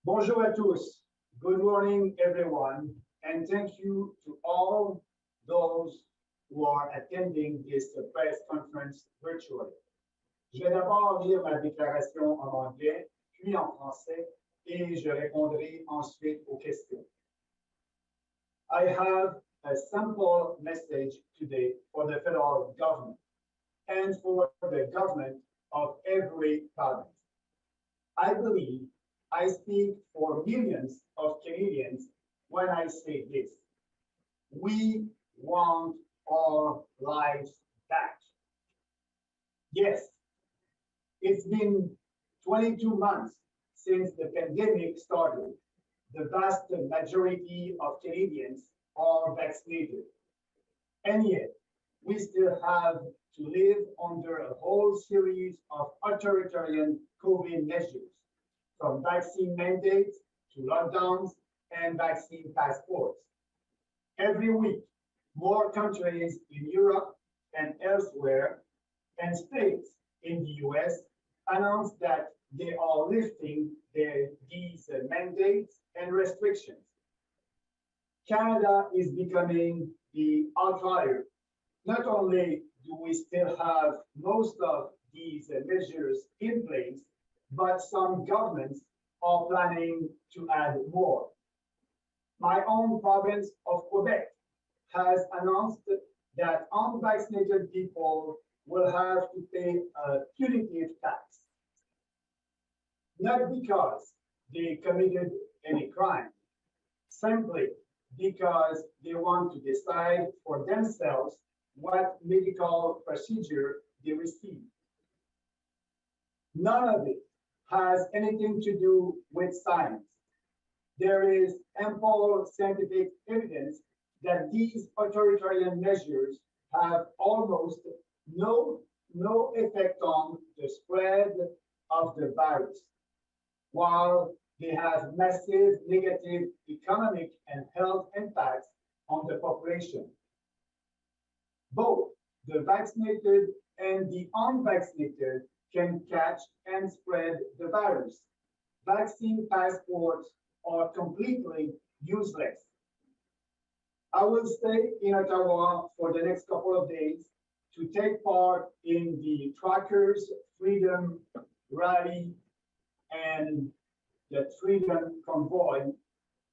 Bonjour à tous. Good morning, everyone, and thank you to all those who are attending this press conference virtually. Je vais d'abord lire ma déclaration en anglais, puis en français, et je répondrai ensuite aux questions. I have a simple message today for the federal government and for the government of every province. I believe I speak for millions of Canadians when I say this. We want our lives back. Yes, it's been 22 months since the pandemic started. The vast majority of Canadians are vaccinated. And yet, we still have to live under a whole series of authoritarian COVID measures, from vaccine mandates to lockdowns and vaccine passports. Every week, more countries in Europe and elsewhere, and states in the US announce that they are lifting these mandates and restrictions. Canada is becoming the outlier. Not only do we still have most of these measures in place, but some governments are planning to add more. My own province of Quebec has announced that unvaccinated people will have to pay a punitive tax, not because they committed any crime, simply because they want to decide for themselves what medical procedure they receive. None of it has anything to do with science. There is ample scientific evidence that these authoritarian measures have almost no effect on the spread of the virus, while they have massive negative economic and health impacts on the population. Both the vaccinated and the unvaccinated can catch and spread the virus. Vaccine passports are completely useless. I will stay in Ottawa for the next couple of days to take part in the Truckers Freedom Rally and the Freedom Convoy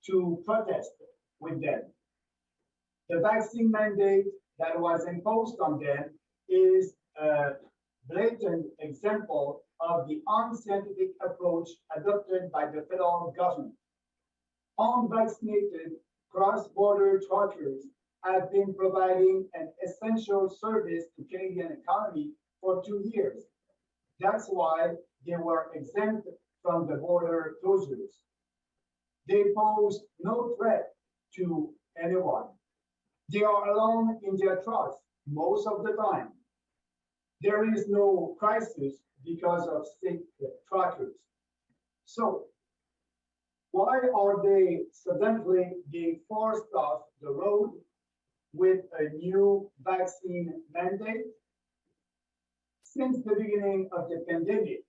to protest with them. The vaccine mandate that was imposed on them is a blatant example of the unscientific approach adopted by the federal government. Unvaccinated cross-border truckers have been providing an essential service to Canadian economy for 2 years. That's why they were exempt from the border closures. They pose no threat to anyone. They are alone in their trucks most of the time. There is no crisis because of sick truckers. So, why are they suddenly being forced off the road with a new vaccine mandate? Since the beginning of the pandemic,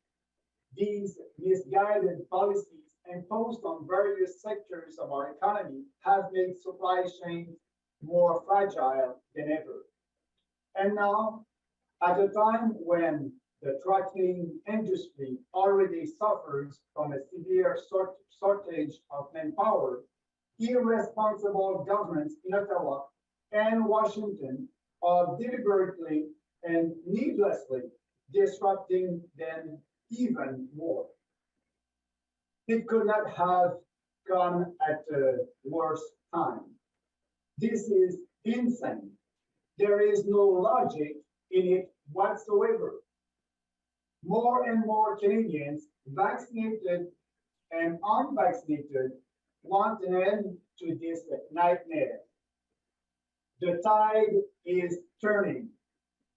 these misguided policies imposed on various sectors of our economy have made supply chains more fragile than ever. And now, at a time when the trucking industry already suffers from a severe shortage of manpower, irresponsible governments in Ottawa and Washington are deliberately and needlessly disrupting them even more. It could not have come at a worse time. This is insane. There is no logic in it whatsoever. More and more Canadians, vaccinated and unvaccinated, want an end to this nightmare. The tide is turning.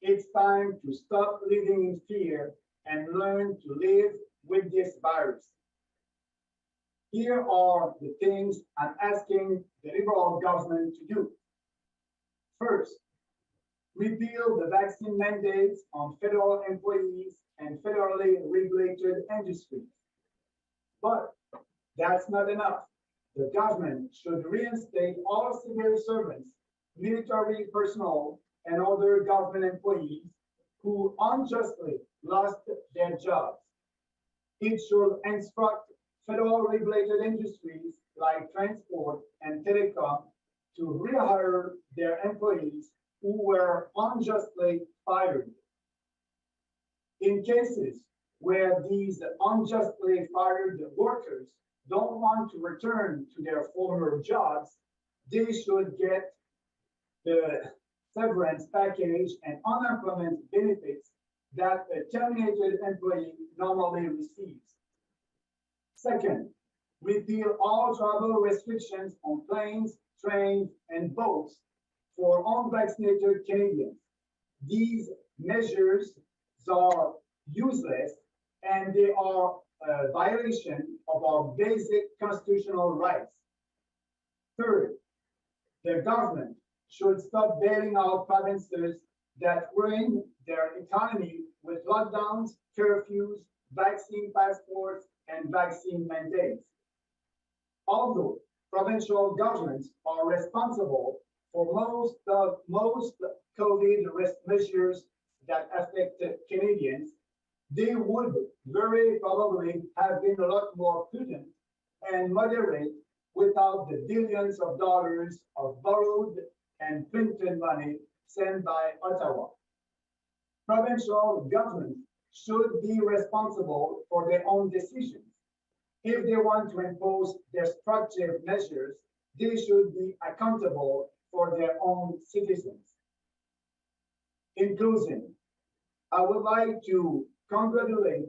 It's time to stop living in fear and learn to live with this virus. Here are the things I'm asking the Liberal government to do. First, repeal the vaccine mandates on federal employees and federally regulated industries. But That's not enough. The government should reinstate all civil servants, military personnel, and other government employees who unjustly lost their jobs. It should instruct federal regulated industries like transport and telecom to rehire their employees who were unjustly fired. In cases where these unjustly fired workers don't want to return to their former jobs, they should get the severance package and unemployment benefits that a terminated employee normally receives. Second, repeal all travel restrictions on planes, trains, and boats for unvaccinated Canadians. These measures are useless and they are a violation of our basic constitutional rights. Third, the government should stop bailing out provinces that ruin their economy with lockdowns, curfews, vaccine passports, and vaccine mandates. Although provincial governments are responsible for most COVID risk measures that affect Canadians, they would very probably have been a lot more prudent and moderate without the billions of dollars of borrowed and printed money sent by Ottawa. Provincial governments should be responsible for their own decisions. If they want to impose destructive measures, they should be accountable for their own citizens. In closing, I would like to congratulate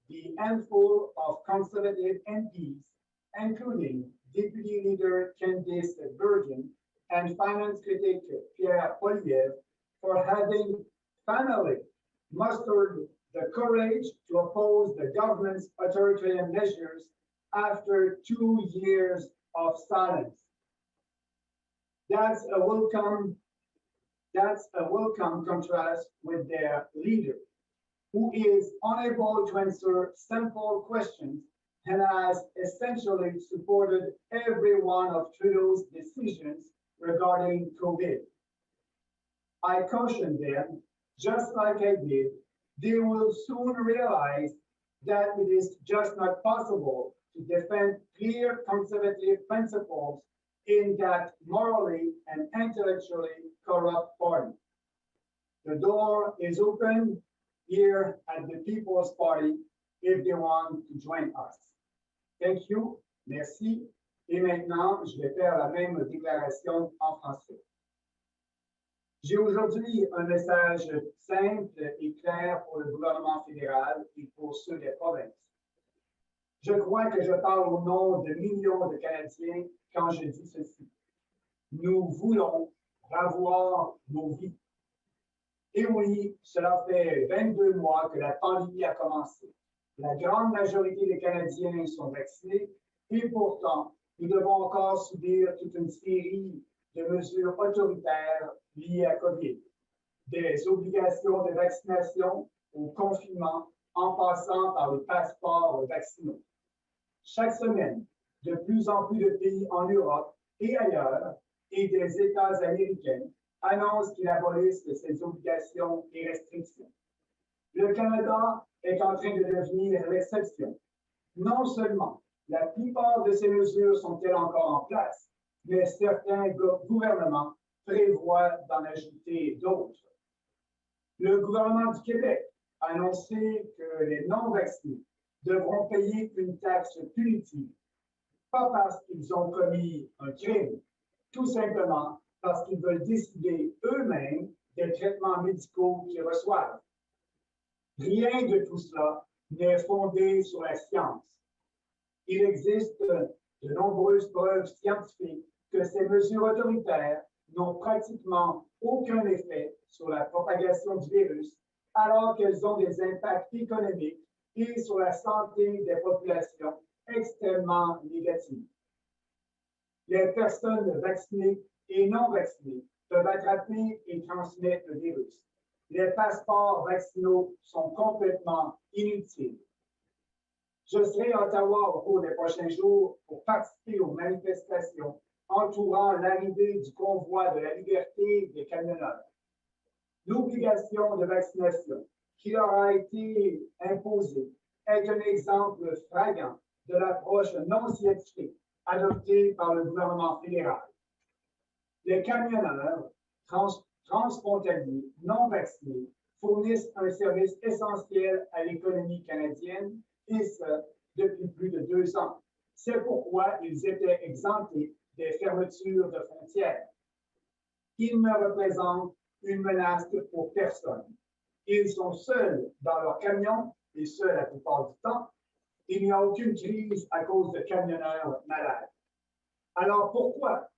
the handful of Conservative MPs, including Deputy Leader Candice Bergen and Finance Critic Pierre Poilievre, for having finally mustered the courage to oppose the government's authoritarian measures after 2 years of silence. That's a welcome contrast with their leader, who is unable to answer simple questions and has essentially supported every one of Trudeau's decisions regarding COVID. I caution them, just like I did, they will soon realize that it is just not possible to defend clear conservative principles in that morally and intellectually corrupt party. The door is open here at the People's Party if they want to join us. Thank you, merci. Et maintenant, je vais faire la même déclaration en français. J'ai aujourd'hui un message simple et clair pour le gouvernement fédéral et pour ceux des provinces. Je crois que je parle au nom de millions de Canadiens quand je dis ceci. Nous voulons revoir nos vies. Et oui, cela fait 22 mois que la pandémie a commencé. La grande majorité des Canadiens sont vaccinés et pourtant, nous devons encore subir toute une série de mesures autoritaires liées à COVID, des obligations de vaccination au confinement en passant par les passeports vaccinaux. Chaque semaine, de plus en plus de pays en Europe et ailleurs et des États américains annoncent qu'ils abolissent ces obligations et restrictions. Le Canada est en train de devenir l'exception. Non seulement la plupart de ces mesures sont-elles encore en place, mais certains gouvernements prévoient d'en ajouter d'autres. Le gouvernement du Québec a annoncé que les non-vaccinés devront payer une taxe punitive, pas parce qu'ils ont commis un crime, tout simplement parce qu'ils veulent décider eux-mêmes des traitements médicaux qu'ils reçoivent. Rien de tout cela n'est fondé sur la science. Il existe de nombreuses preuves scientifiques que ces mesures autoritaires n'ont pratiquement aucun effet sur la propagation du virus, alors qu'elles ont des impacts économiques et sur la santé des populations extrêmement négatifs. Les personnes vaccinées et non vaccinées peuvent attraper et transmettre le virus. Les passeports vaccinaux sont complètement inutiles. Je serai à Ottawa au cours des prochains jours pour participer aux manifestations entourant l'arrivée du convoi de la liberté des camionneurs. L'obligation de vaccination qui leur a été imposée est un exemple flagrant de l'approche non scientifique adoptée par le gouvernement fédéral. Les camionneurs transfrontaliers non vaccinés fournissent un service essentiel à l'économie canadienne, et ce, depuis plus de 2 ans. C'est pourquoi ils étaient exemptés des fermetures de frontières. Ils ne représentent une menace pour personne. Ils sont seuls dans leur camion, et ce, la plupart du temps. Il n'y a aucune crise à cause de camionneurs malades. Alors pourquoi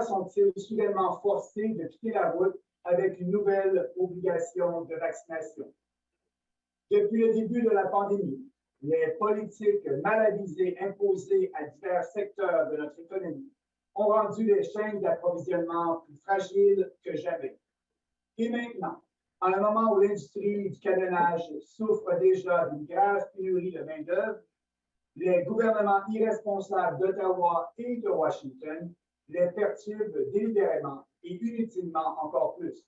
sont-ils soudainement forcés de quitter la route avec une nouvelle obligation de vaccination? Depuis le début de la pandémie, les politiques mal avisées imposées à divers secteurs de notre économie ont rendu les chaînes d'approvisionnement plus fragiles que jamais. Et maintenant, à un moment où l'industrie du camionnage souffre déjà d'une grave pénurie de main-d'œuvre, les gouvernements irresponsables d'Ottawa et de Washington les perturbent délibérément et inutilement encore plus.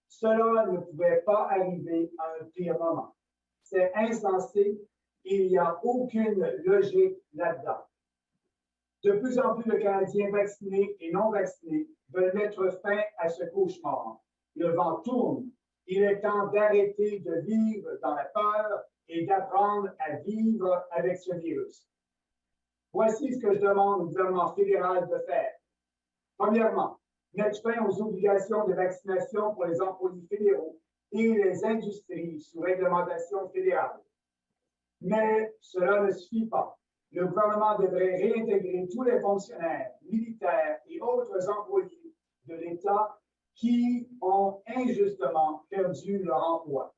Cela ne pouvait pas arriver à un pire moment. C'est insensé et il n'y a aucune logique là-dedans. De plus en plus de Canadiens vaccinés et non vaccinés veulent mettre fin à ce cauchemar. Le vent tourne. Il est temps d'arrêter de vivre dans la peur et d'apprendre à vivre avec ce virus. Voici ce que je demande au gouvernement fédéral de faire. Premièrement, mettre fin aux obligations de vaccination pour les employés fédéraux et les industries sous réglementation fédérale. Mais cela ne suffit pas. Le gouvernement devrait réintégrer tous les fonctionnaires, militaires et autres employés de l'État qui ont injustement perdu leur emploi.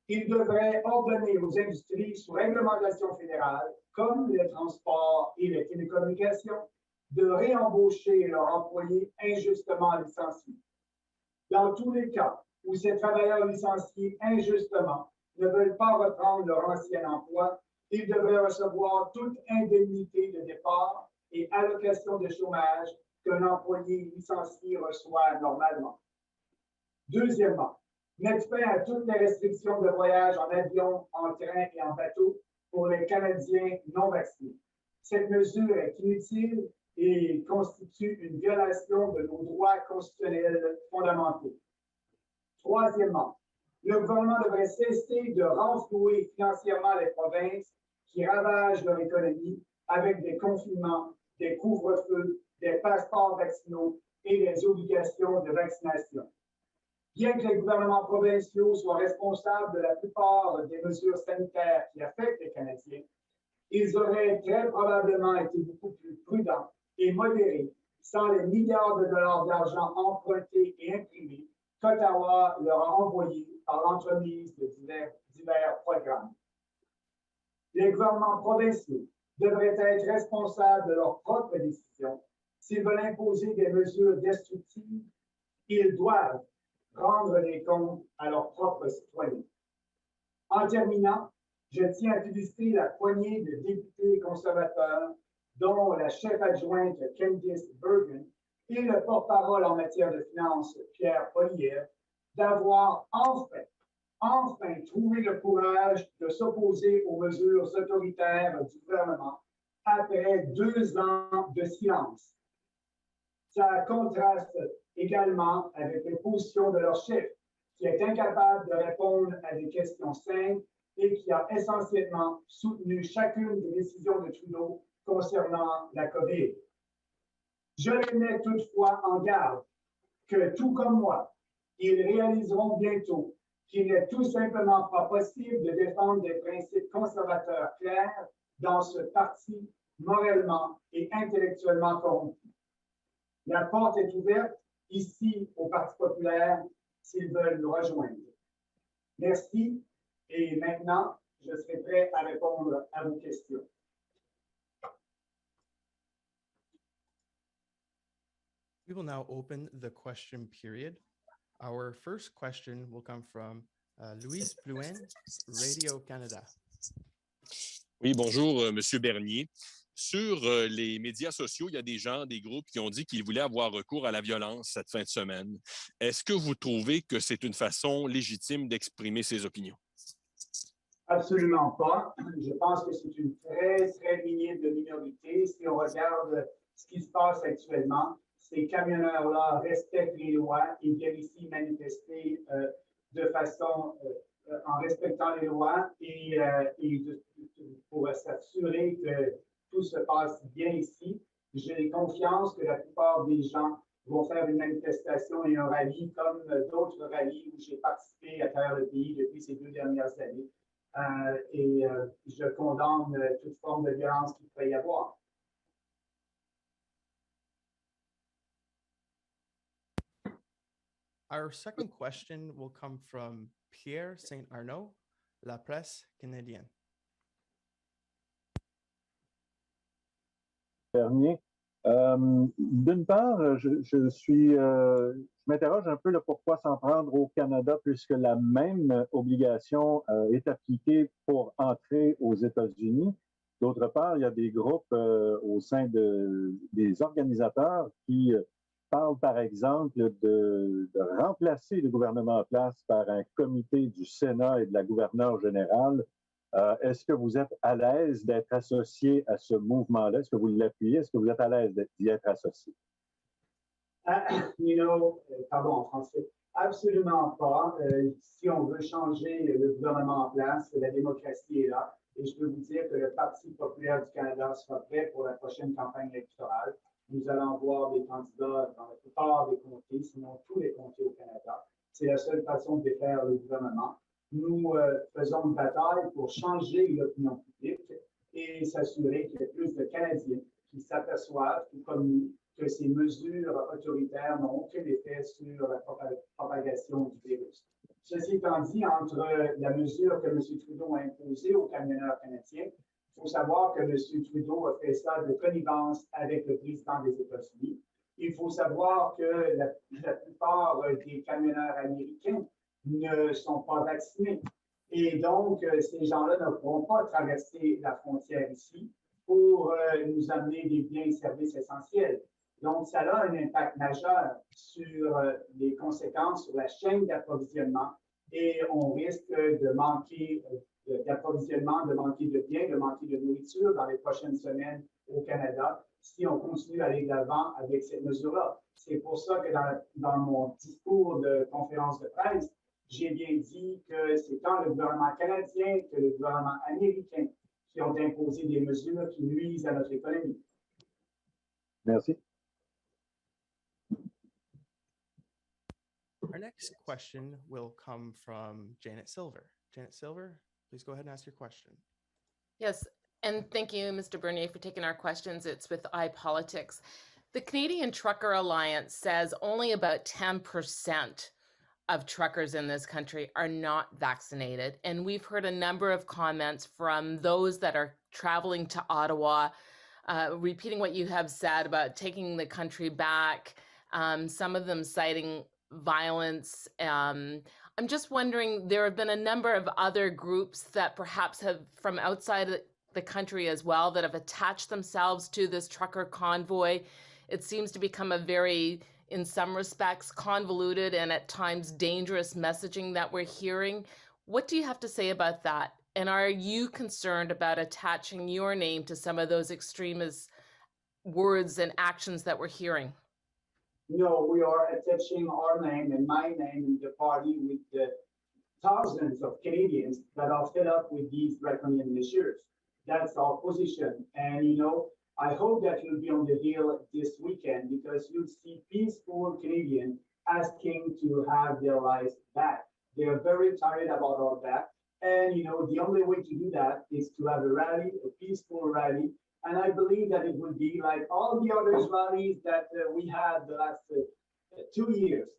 Il devrait ordonner aux industries sous réglementation fédérale, comme les transports et les télécommunications, de réembaucher leurs employés injustement licenciés. Dans tous les cas où ces travailleurs licenciés injustement ne veulent pas reprendre leur ancien emploi, ils devraient recevoir toute indemnité de départ et allocation de chômage qu'un employé licencié reçoit normalement. Deuxièmement, mettre fin à toutes les restrictions de voyage en avion, en train et en bateau pour les Canadiens non vaccinés. Cette mesure est inutile et constitue une violation de nos droits constitutionnels fondamentaux. Troisièmement, le gouvernement devrait cesser de renflouer financièrement les provinces qui ravagent leur économie avec des confinements, des couvre-feux, des passeports vaccinaux et des obligations de vaccination. Bien que les gouvernements provinciaux soient responsables de la plupart des mesures sanitaires qui affectent les Canadiens, ils auraient très probablement été beaucoup plus prudents et modérés sans les milliards de dollars d'argent empruntés et imprimés qu'Ottawa leur a envoyés par l'entremise de divers programmes. Les gouvernements provinciaux devraient être responsables de leurs propres décisions. S'ils veulent imposer des mesures destructives, ils doivent rendre des comptes à leurs propres citoyens. En terminant, je tiens à féliciter la poignée de députés conservateurs, dont la chef adjointe Candice Bergen et le porte-parole en matière de finances, Pierre Poilievre, d'avoir enfin trouvé le courage de s'opposer aux mesures autoritaires du gouvernement après 2 ans de silence. Ça contraste également avec les positions de leur chef, qui est incapable de répondre à des questions simples et qui a essentiellement soutenu chacune des décisions de Trudeau concernant la COVID. Je les mets toutefois en garde que, tout comme moi, ils réaliseront bientôt qu'il n'est tout simplement pas possible de défendre des principes conservateurs clairs dans ce parti moralement et intellectuellement corrompu. La porte est ouverte ici au Parti populaire s'ils veulent nous rejoindre. Merci et maintenant, je serai prêt à répondre à vos questions. We will now open the question period. Our first question will come from Louise Plouen, Radio Canada. Oui, bonjour, Monsieur Bernier. Sur les médias sociaux, il y a des gens, des groupes qui ont dit qu'ils voulaient avoir recours à la violence cette fin de semaine. Est-ce que vous trouvez que c'est une façon légitime d'exprimer ses opinions? Absolument pas. Je pense que c'est une très, très minime de minorité. Si on regarde ce qui se passe actuellement, ces camionneurs-là respectent les lois. Ils viennent ici manifester de façon en respectant les lois et pour s'assurer que tout se passe bien ici. J'ai confiance que la plupart des gens vont faire une manifestation et un rallye comme d'autres rallyes où j'ai participé à travers le pays depuis ces 2 dernières années. Je condamne toute forme de violence qu'il pourrait y avoir. Our second question will come from Pierre Saint Arnaud, La Presse canadienne. Bernier. D'une part, je m'interroge un peu là, pourquoi s'en prendre au Canada puisque la même obligation est appliquée pour entrer aux États-Unis. D'autre part, il y a des groupes au sein des organisateurs qui parlent, par exemple, de remplacer le gouvernement en place par un comité du Sénat et de la gouverneure générale. Est-ce que vous êtes à l'aise d'être associé à ce mouvement-là? Est-ce que vous l'appuyez? Est-ce que vous êtes à l'aise d'y être associé? Pardon, en français. Absolument pas. Si on veut changer le gouvernement en place, la démocratie est là. Et je peux vous dire que le Parti populaire du Canada sera prêt pour la prochaine campagne électorale. Nous allons avoir des candidats dans la plupart des comtés, sinon tous les comtés au Canada. C'est la seule façon de défaire le gouvernement. Nous faisons une bataille pour changer l'opinion publique et s'assurer qu'il y ait plus de Canadiens qui s'aperçoivent, tout comme nous, que ces mesures autoritaires n'ont aucun effet sur la propagation du virus. Ceci étant dit, entre la mesure que M. Trudeau a imposée aux camionneurs canadiens, il faut savoir que M. Trudeau a fait ça de connivence avec le président des États-Unis. Il faut savoir que la plupart des camionneurs américains ne sont pas vaccinés. Et donc, ces gens-là ne pourront pas traverser la frontière ici pour nous amener des biens et services essentiels. Donc, ça a un impact majeur sur les conséquences sur la chaîne d'approvisionnement et on risque de manquer d'approvisionnement, de manquer de biens, de manquer de nourriture dans les prochaines semaines au Canada si on continue à aller de l'avant avec cette mesure-là. C'est pour ça que dans mon discours de conférence de presse, j'ai bien dit que c'est tant le gouvernement canadien que le gouvernement américain qui ont imposé des mesures qui nuisent à notre économie. Merci. Our next question will come from Janet Silver. Janet Silver, please go ahead and ask your question. Yes, and thank you, Mr. Bernier, for taking our questions. It's with iPolitics. The Canadian Trucker Alliance says only about 10% of truckers in this country are not vaccinated. And we've heard a number of comments from those that are traveling to Ottawa, repeating what you have said about taking the country back, some of them citing violence. I'm just wondering, there have been a number of other groups that perhaps have from outside the country as well that have attached themselves to this trucker convoy. It seems to become a very, in some respects, convoluted and at times dangerous messaging that we're hearing. What do you have to say about that? And are you concerned about attaching your name to some of those extremist words and actions that we're hearing? No, we are attaching our name and my name in the party with the thousands of Canadians that are fed up with these draconian measures. That's our position. And, I hope that you'll be on the Hill this weekend because you'll see peaceful Canadians asking to have their lives back. They're very tired about all that. And, the only way to do that is to have a rally, a peaceful rally. And I believe that it will be like all the other rallies that we had the last 2 years.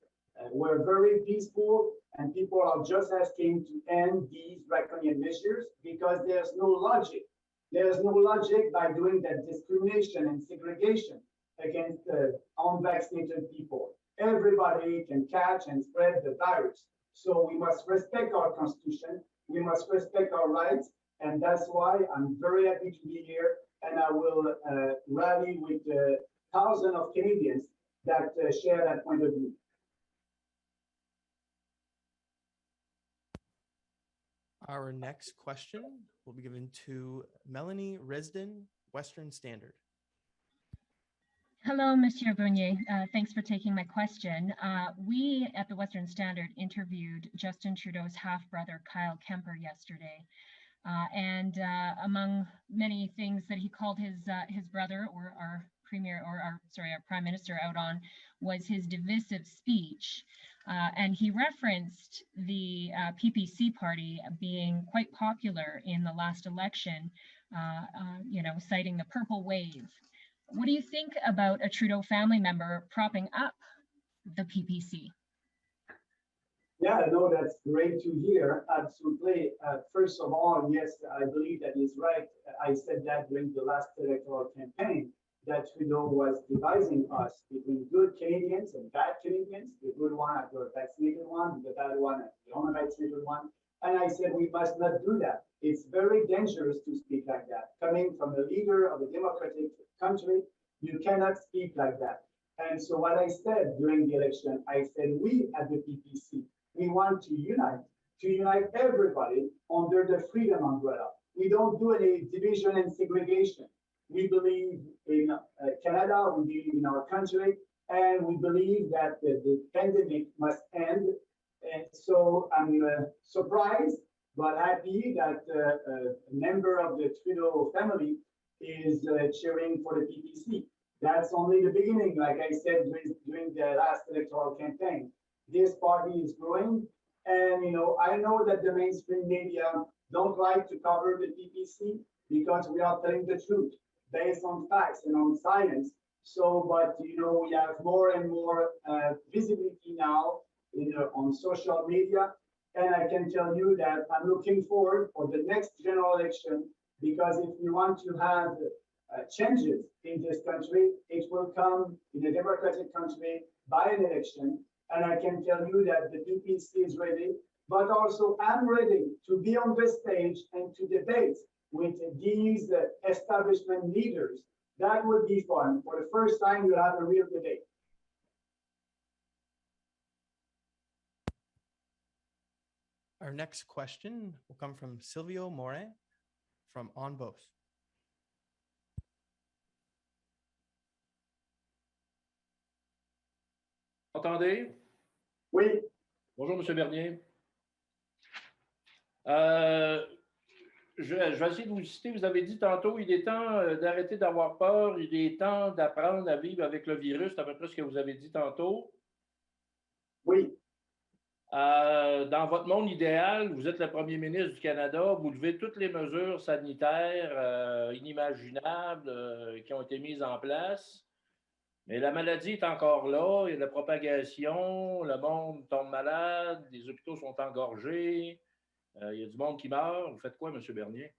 We're very peaceful and people are just asking to end these draconian measures because there's no logic. There's no logic by doing that discrimination and segregation against unvaccinated people. Everybody can catch and spread the virus. So we must respect our Constitution. We must respect our rights. And that's why I'm very happy to be here, and I will rally with thousands of Canadians that share that point of view. Our next question will be given to Melanie Risden, Western Standard. Hello, Monsieur Bernier. Thanks for taking my question. We at the Western Standard interviewed Justin Trudeau's half-brother, Kyle Kemper, yesterday. And among many things that he called his brother, or our premier, or our prime minister, out on, was his divisive speech. And he referenced the PPC party being quite popular in the last election, citing the purple wave. What do you think about a Trudeau family member propping up the PPC? Yeah, no, that's great to hear. Absolutely. First of all, yes, I believe that is right. I said that during the last electoral campaign, that Trudeau was dividing us between good Canadians and bad Canadians, the good one are the vaccinated one, the bad one are the unvaccinated one. And I said, we must not do that. It's very dangerous to speak like that. Coming from the leader of a democratic country, you cannot speak like that. And so what I said during the election, I said, we at the PPC, we want to unite everybody under the freedom umbrella. We don't do any division and segregation. We believe in Canada, we believe in our country, and we believe that the pandemic must end. And so I'm surprised, but happy that a member of the Trudeau family is cheering for the PPC. That's only the beginning, like I said during the last electoral campaign. This party is growing, and I know that the mainstream media don't like to cover the PPC because we are telling the truth based on facts and on science. So, but we have more and more visibility now on social media, and I can tell you that I'm looking forward for the next general election, because if we want to have changes in this country, it will come in a democratic country by an election. And I can tell you that the PPC is ready, but also I'm ready to be on the stage and to debate with these establishment leaders. That would be fun. For the first time, you'll have a real debate. Our next question will come from Silvio Morin from On Both. Entendez? Oui. Bonjour, M. Bernier. Je vais essayer de vous citer. Vous avez dit tantôt, il est temps d'arrêter d'avoir peur, il est temps d'apprendre à vivre avec le virus. C'est à peu près ce que vous avez dit tantôt. Oui. Dans votre monde idéal, vous êtes le premier ministre du Canada, vous levez toutes les mesures sanitaires inimaginables qui ont été mises en place. Mais la maladie est encore là, il y a de la propagation, le monde tombe malade, les hôpitaux sont engorgés, il y a du monde qui meurt. Vous faites quoi, M. Bernier?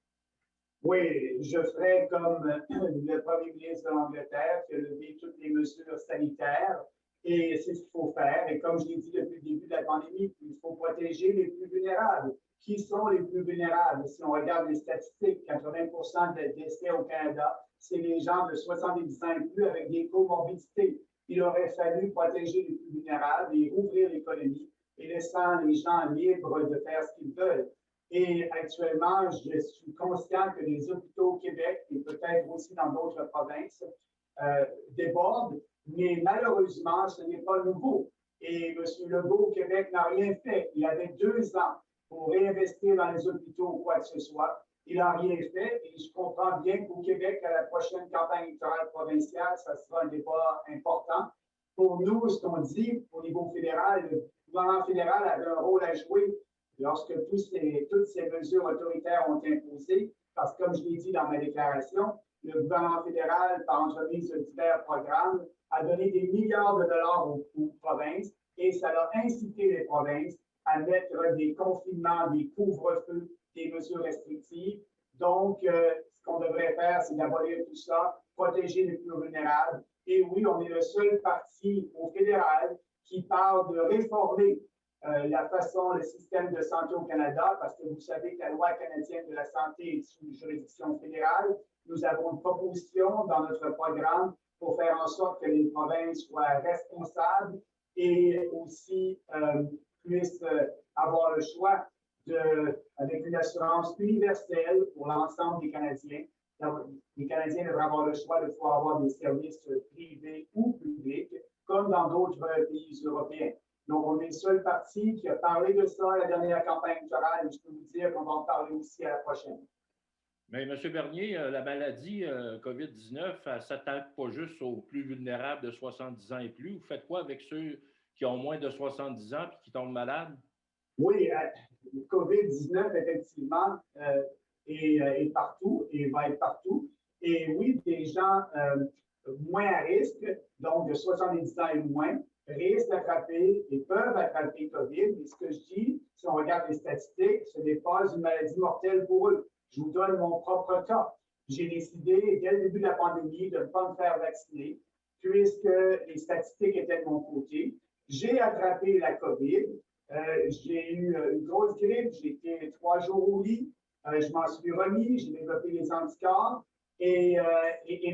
Oui, je ferai comme le premier ministre de l'Angleterre qui a levé toutes les mesures sanitaires, et c'est ce qu'il faut faire. Et comme je l'ai dit depuis le début de la pandémie, il faut protéger les plus vulnérables. Qui sont les plus vulnérables? Si on regarde les statistiques, 80% des décès au Canada, c'est les gens de 70 ans et plus avec des comorbidités. Il aurait fallu protéger les plus vulnérables et ouvrir l'économie et laissant les gens libres de faire ce qu'ils veulent. Et actuellement, je suis conscient que les hôpitaux au Québec et peut-être aussi dans d'autres provinces débordent, mais malheureusement, ce n'est pas nouveau. Et M. Legault au Québec n'a rien fait. Il avait 2 ans pour réinvestir dans les hôpitaux ou quoi que ce soit. Il n'a rien fait, et je comprends bien qu'au Québec, à la prochaine campagne électorale provinciale, ça sera un débat important. Pour nous, ce qu'on dit au niveau fédéral, le gouvernement fédéral avait un rôle à jouer lorsque toutes ces mesures autoritaires ont été imposées, parce que comme je l'ai dit dans ma déclaration, le gouvernement fédéral, par entremise de divers programmes, a donné des milliards de dollars aux provinces, et ça a incité les provinces à mettre des confinements, des couvre-feux, des mesures restrictives. Donc, ce qu'on devrait faire, c'est d'abolir tout ça, protéger les plus vulnérables. Et oui, on est le seul parti au fédéral qui parle de réformer la façon, le système de santé au Canada, parce que vous savez que la loi canadienne de la santé est sous juridiction fédérale. Nous avons une proposition dans notre programme pour faire en sorte que les provinces soient responsables et aussi puissent avoir le choix avec une assurance universelle pour l'ensemble des Canadiens. Les Canadiens devraient avoir le choix de pouvoir avoir des services privés ou publics, comme dans d'autres pays européens. Donc, on est le seul parti qui a parlé de ça à la dernière campagne électorale et je peux vous dire qu'on va en parler aussi à la prochaine. Mais M. Bernier, la maladie COVID-19, elle ne s'attaque pas juste aux plus vulnérables de 70 ans et plus. Vous faites quoi avec ceux qui ont moins de 70 ans et qui tombent malades? Oui, le COVID-19, effectivement, est partout et va être partout. Et oui, des gens moins à risque, donc de 70 ans et moins, risquent d'attraper et peuvent attraper COVID. Et ce que je dis, si on regarde les statistiques, ce n'est pas une maladie mortelle pour eux. Je vous donne mon propre cas. J'ai décidé, dès le début de la pandémie, de ne pas me faire vacciner, puisque les statistiques étaient de mon côté. J'ai attrapé la COVID. J'ai eu une grosse grippe. J'ai été 3 jours au lit. Je m'en suis remis. J'ai développé des anticorps. Et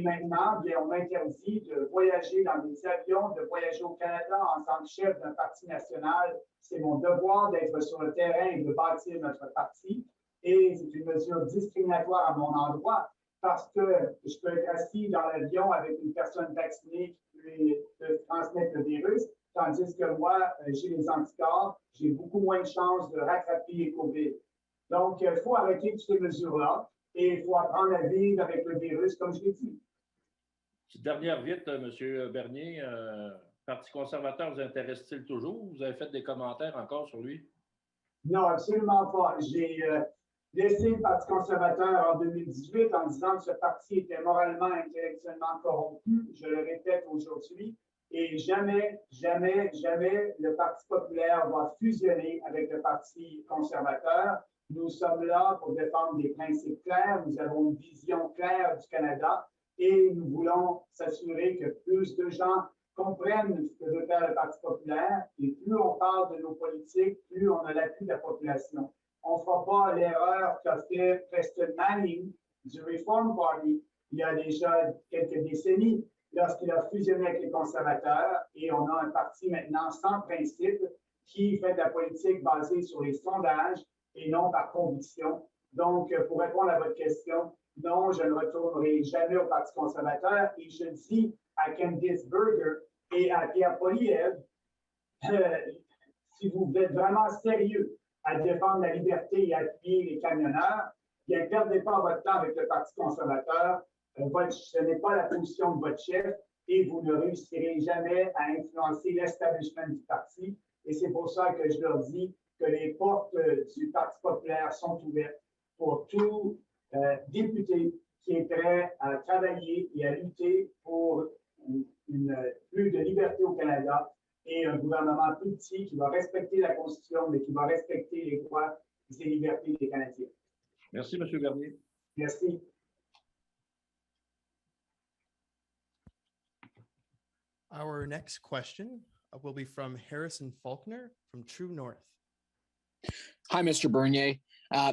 maintenant, bien, on m'interdit de voyager dans des avions, de voyager au Canada en tant que chef d'un parti national. C'est mon devoir d'être sur le terrain et de bâtir notre parti. Et c'est une mesure discriminatoire à mon endroit parce que je peux être assis dans l'avion avec une personne vaccinée qui peut transmettre le virus, tandis que moi, j'ai les anticorps, j'ai beaucoup moins de chances de rattraper les COVID. Donc, il faut arrêter toutes ces mesures-là et il faut apprendre à vivre avec le virus, comme je l'ai dit. Petite dernière vite, M. Bernier, Parti conservateur vous intéresse-t-il toujours? Vous avez fait des commentaires encore sur lui? Non, absolument pas. J'ai laissé le Parti conservateur en 2018 en disant que ce parti était moralement et intellectuellement corrompu. Je le répète aujourd'hui. Et jamais, jamais, jamais le Parti populaire va fusionner avec le Parti conservateur. Nous sommes là pour défendre des principes clairs. Nous avons une vision claire du Canada et nous voulons s'assurer que plus de gens comprennent ce que veut faire le Parti populaire. Et plus on parle de nos politiques, plus on a l'appui de la population. On ne fera pas l'erreur qu'a fait Preston Manning du Reform Party il y a déjà quelques décennies lorsqu'il a fusionné avec les conservateurs et on a un parti maintenant sans principe qui fait de la politique basée sur les sondages et non par conviction. Donc, pour répondre à votre question, non, je ne retournerai jamais au Parti conservateur et je dis à Candice Berger et à Pierre Poilievre, si vous êtes vraiment sérieux à défendre la liberté et à appuyer les camionneurs, bien, ne perdez pas votre temps avec le Parti conservateur. Ce n'est pas la position de votre chef et vous ne réussirez jamais à influencer l'establishment du parti. Et c'est pour ça que je leur dis que les portes du Parti populaire sont ouvertes pour tout député qui est prêt à travailler et à lutter pour plus de liberté au Canada et un gouvernement plus petit qui va respecter la Constitution, mais qui va respecter les droits et les libertés des Canadiens. Merci, M. Bernier. Merci. Our next question will be from Harrison Faulkner from True North. Hi, Mr. Bernier.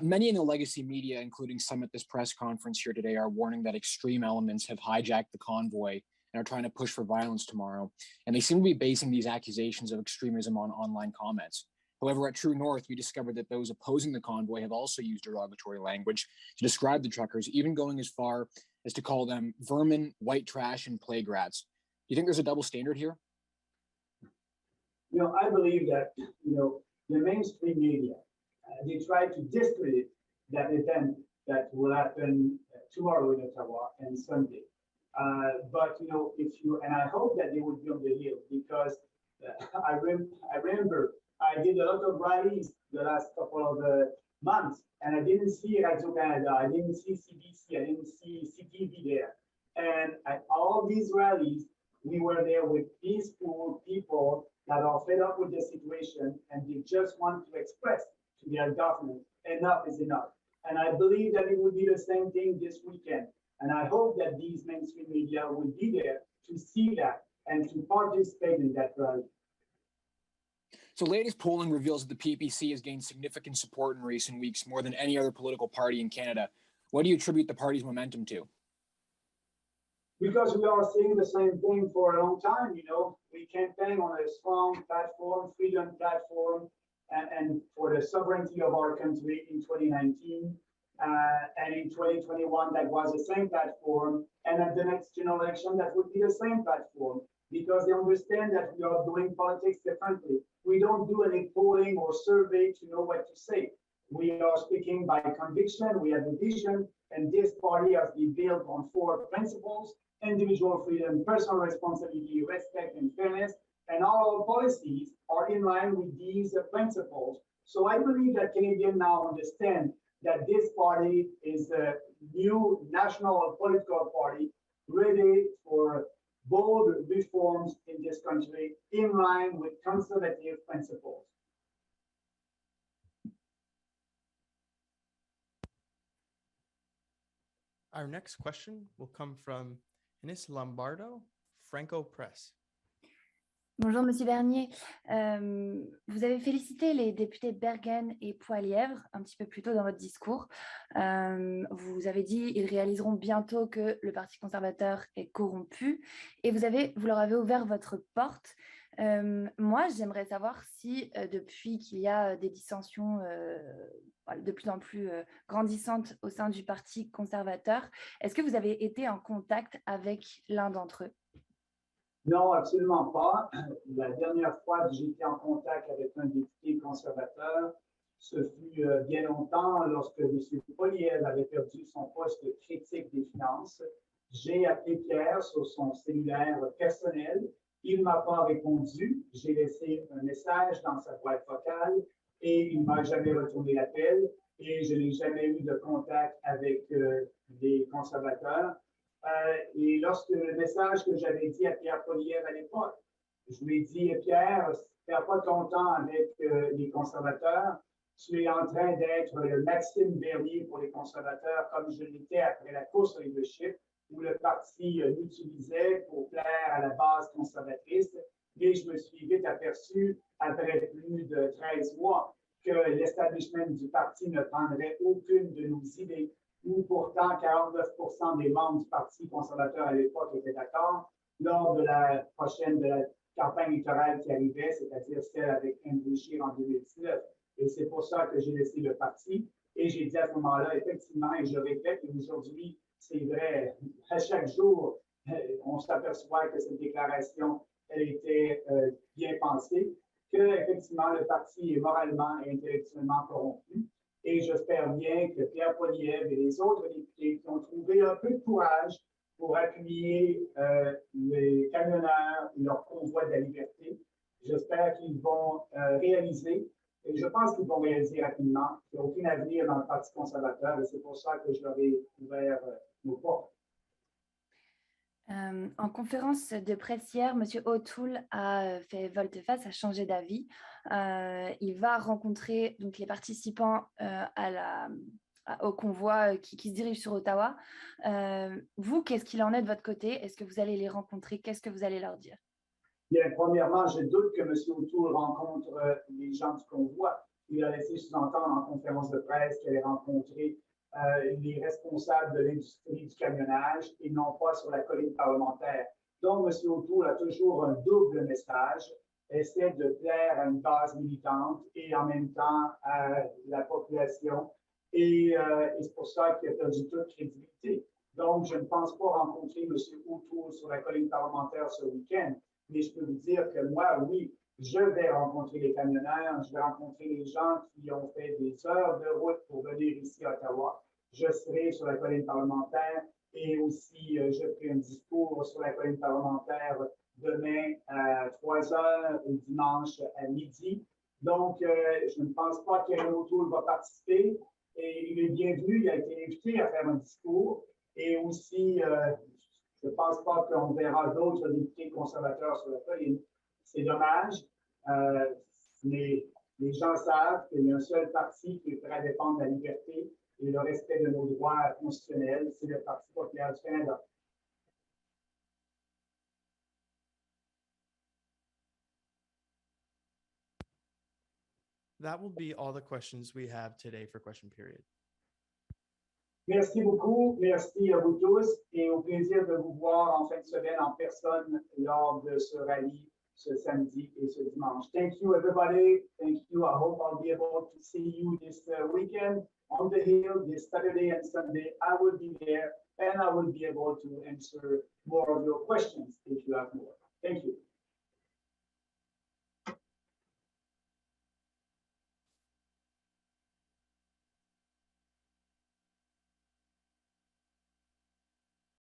Many in the legacy media, including some at this press conference here today, are warning that extreme elements have hijacked the convoy and are trying to push for violence tomorrow. And they seem to be basing these accusations of extremism on online comments. However, at True North, we discovered that those opposing the convoy have also used derogatory language to describe the truckers, even going as far as to call them vermin, white trash, and plague rats. Do you think there's a double standard here? I believe that, the mainstream media, they try to discredit that event that will happen tomorrow in Ottawa and Sunday. But, and I hope that they would be on the hill because I remember I did a lot of rallies the last couple of months and I didn't see Radio Canada, I didn't see CBC, I didn't see CTV there. And at all these rallies, we were there with peaceful people that are fed up with the situation and they just want to express to their government, enough is enough. And I believe that it will be the same thing this weekend. And I hope that these mainstream media will be there to see that and to participate in that rally. So latest polling reveals that the PPC has gained significant support in recent weeks, more than any other political party in Canada. What do you attribute the party's momentum to? Because we are seeing the same thing for a long time, you know, we campaign on a strong platform, freedom platform, and for the sovereignty of our country in 2019. And in 2021, that was the same platform. And at the next general election, that would be the same platform, because they understand that we are doing politics differently. We don't do any polling or survey to know what to say. We are speaking by conviction, we have a vision, and this party has been built on 4 principles: individual freedom, personal responsibility, respect, and fairness. And all our policies are in line with these principles. So I believe that Canadians now understand that this party is a new national political party ready for bold reforms in this country in line with conservative principles. Our next question will come from Ines Lombardo, Franco Press. Bonjour, Monsieur Bernier. Vous avez félicité les députés Bergen et Poilièvre un petit peu plus tôt dans votre discours. Vous avez dit qu'ils réaliseront bientôt que le Parti conservateur est corrompu et vous leur avez ouvert votre porte. Moi, j'aimerais savoir si depuis qu'il y a des dissensions de plus en plus grandissantes au sein du Parti conservateur, est-ce que vous avez été en contact avec l'un d'entre eux? Non, absolument pas. La dernière fois que j'étais en contact avec un député conservateur, ce fut bien longtemps lorsque M. Poilievre avait perdu son poste de critique des finances. J'ai appelé Pierre sur son cellulaire personnel. Il ne m'a pas répondu. J'ai laissé un message dans sa boîte vocale et il ne m'a jamais retourné l'appel et je n'ai jamais eu de contact avec les conservateurs. Et lorsque le message que j'avais dit à Pierre Poilievre à l'époque, je lui ai dit: Pierre, si tu n'as pas ton temps avec les conservateurs, tu es en train d'être le Maxime Bernier pour les conservateurs, comme je l'étais après la course au leadership, où le parti l'utilisait pour plaire à la base conservatrice. Et je me suis vite aperçu, après plus de 13 mois, que l'establishment du parti ne prendrait aucune de nos idées, où pourtant 49% des membres du Parti conservateur à l'époque étaient d'accord. Lors de la campagne électorale qui arrivait, c'est-à-dire celle avec Andrew Scheer en 2019. Et c'est pour ça que j'ai laissé le parti. Et j'ai dit à ce moment-là, effectivement, et je répète, et aujourd'hui, c'est vrai, à chaque jour, on s'aperçoit que cette déclaration, elle était bien pensée, qu'effectivement, le parti est moralement et intellectuellement corrompu. Et j'espère bien que Pierre Poilievre et les autres députés qui ont trouvé un peu de courage pour appuyer les camionneurs et leur convoi de la liberté, j'espère qu'ils vont réaliser, et je pense qu'ils vont réaliser rapidement, qu'il n'y a aucun avenir dans le Parti conservateur, et c'est pour ça que je leur ai ouvert nos portes. En conférence de presse hier, M. O'Toole a fait volte-face, a changé d'avis. Il va rencontrer donc, les participants au convoi qui se dirige sur Ottawa. Vous, qu'est-ce qu'il en est de votre côté? Est-ce que vous allez les rencontrer? Qu'est-ce que vous allez leur dire? Bien, premièrement, je doute que M. O'Toole rencontre les gens du convoi. Il a laissé sous-entendre en conférence de presse qu'il allait rencontrer les responsables de l'industrie du camionnage et non pas sur la colline parlementaire. Donc, M. O'Toole a toujours un double message, essaie de plaire à une base militante et en même temps à la population. Et c'est pour ça qu'il a perdu toute crédibilité. Donc, je ne pense pas rencontrer M. O'Toole sur la colline parlementaire ce week-end, mais je peux vous dire que moi, oui, je vais rencontrer les camionneurs, je vais rencontrer les gens qui ont fait des heures de route pour venir ici à Ottawa. Je serai sur la colline parlementaire et aussi je ferai un discours sur la colline parlementaire demain à 3 heures et dimanche à midi. Donc, je ne pense pas qu'Erin O'Toole va participer et il est bienvenu, il a été invité à faire un discours. Et aussi, je ne pense pas qu'on verra d'autres députés conservateurs sur la colline. C'est dommage, mais les gens savent qu'il y a un seul parti qui est prêt à défendre la liberté et le respect de nos droits constitutionnels, c'est le Parti populaire du Canada. That will be all the questions we have today for question period. Merci beaucoup, merci à vous tous et au plaisir de vous voir en fin de semaine en personne lors de ce rallye ce samedi et ce dimanche. Thank you, everybody. Thank you. I hope I'll be able to see you this weekend on the Hill this Saturday and Sunday. I will be there and I will be able to answer more of your questions if you have more. Thank you.